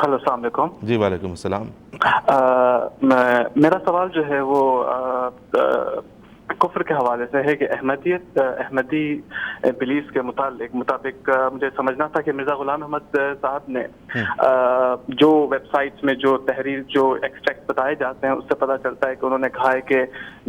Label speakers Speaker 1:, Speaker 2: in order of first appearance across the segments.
Speaker 1: Hello, अस्सलाम वालेकुम।
Speaker 2: जी वालेकुम अस्सलाम।
Speaker 1: मेरा सवाल जो है वो कुफ्र के हवाले से है कि अहमदी बिलीफ के मुताबिक मुझे समझना था कि मिर्ज़ा गुलाम अहमद साहब ने जो वेबसाइट्स में जो तहरीर जो एक्सट्रैक्ट बताए जाते हैं उससे पता चलता है कि उन्होंने कहा है कि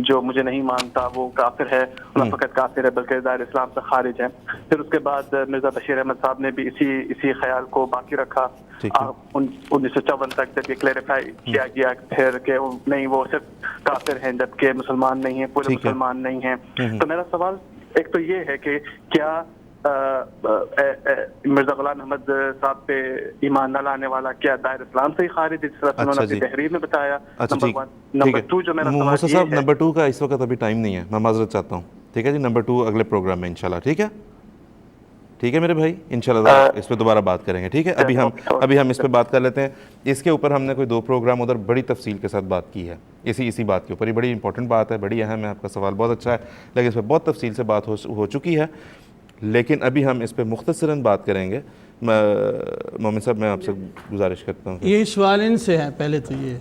Speaker 1: जो मुझे नहीं मानता वो काफिर है, न फ़कत काफिर है बल्कि दायरे इस्लाम से खारिज है। फिर उसके बाद मिर्ज़ा बशीर अहमद साहब ने भी इसी ख्याल को बाकी रखा। 1954 तक जब ये क्लैरिफाई किया गया फिर कि नहीं वो सिर्फ काफिर हैं जबकि मुसलमान नहीं है, पूरे मुसलमान नहीं हैं। तो मेरा सवाल एक तो ये है कि क्या मिर्ज़ा गुलाम अहमद साहब पे ईमान न लाने वाला क्या दायरे इस्लाम से ही खारिज है, जिस तरह उन्होंने अपनी तहरीर में बताया। नंबर 1। नंबर 2 जो मेरा सवाल
Speaker 2: मूसा साहब, नंबर 2 का इस वक्त अभी टाइम नहीं है, मैं माजरत चाहता हूँ। ठीक है जी, नंबर 2 अगले प्रोग्राम में इंशाल्लाह। ठीक है, ठीक है मेरे भाई, इंशाल्लाह इस पे दोबारा बात करेंगे। ठीक है, अभी हम इस पे बात कर लेते हैं। इसके ऊपर हमने कोई 2 प्रोग्राम उधर बड़ी तफसील के साथ बात की है, इसी बात के ऊपर। ये बड़ी इंपॉर्टेंट बात है, बड़ी अहम है। आपका सवाल बहुत अच्छा है, लेकिन इस पर बहुत तफसील से बात हो चुकी है। लेकिन अभी हम इस पर मुख्तसरन बात करेंगे। मोमिन साहब, मैं आपसे गुजारिश करता हूँ।
Speaker 3: ये सवाल इनसे है पहले तो ये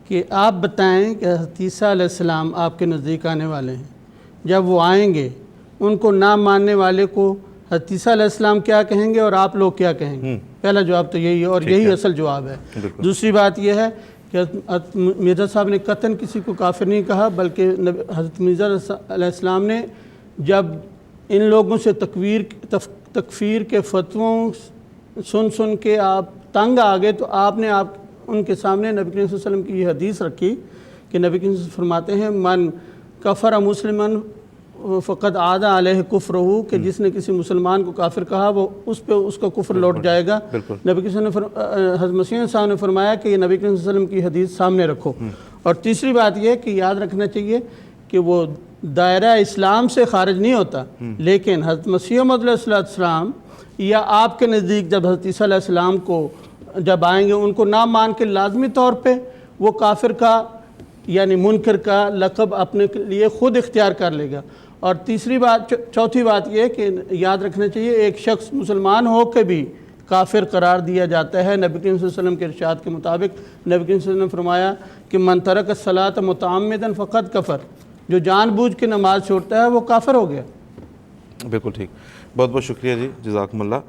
Speaker 3: कि आप बताएं कि हज़रत ईसा अलैहिस्सलाम आपके नज़दीक आने वाले हैं। जब वो आएंगे उनको ना मानने वाले को हज़रत ईसा अलैहिस्सलाम क्या कहेंगे और आप लोग क्या कहेंगे? पहला जवाब तो यही है और यही असल जवाब है। दूसरी बात यह है कि मिर्ज़ा साहब ने कतन किसी को काफिर नहीं कहा, बल्कि हज़रत मिर्ज़ा अलैहिस्सलाम ने जब इन लोगों से तकफीर के फतवों सुन के आप तंग आ गए तो आपने उनके सामने नबी करीम सल्लल्लाहु अलैहि वसल्लम की हदीस रखी कि नबी करीम फरमाते हैं मन कफ़र मुस्लिमन फ़क़द आदा अलैहि कुफ्रहू, कि जिसने किसी मुसलमान को काफिर कहा वो उस पर उसका कुफ्र लौट जाएगा। नबी करीम हज़रत मसीह साहब ने फरमाया कि ये नबी करीम सल्लल्लाहु अलैहि वसल्लम की हदीस सामने रखो। और तीसरी बात यह कि याद रखना चाहिए कि वो दायरा इस्लाम से खारिज नहीं होता, लेकिन हज़रत मसीह मौऊद अलैहिस्सलाम या आपके नज़दीक जब हज़रत ईसा अलैहिस्सलाम को जब आएंगे उनको ना मान के लाजमी तौर पे वो काफिर का यानी मुनकर का लक़ब अपने लिए ख़ुद इख्तियार कर लेगा। और चौथी बात यह कि याद रखना चाहिए एक शख्स मुसलमान हो के भी काफिर करार दिया जाता है। नबी करीम सल्लल्लाहु अलैहि वसल्लम के इरशाद के मुताबिक नबी करीम सल्लल्लाहु अलैहि वसल्लम ने फरमाया कि मन तरक सलात मुतअम्मिदन फ़क़द कफ़र, जो जानबूझ के नमाज छोड़ता है वो काफिर हो गया।
Speaker 2: बिल्कुल ठीक, बहुत बहुत शुक्रिया जी, जज़ाकुमुल्लाह।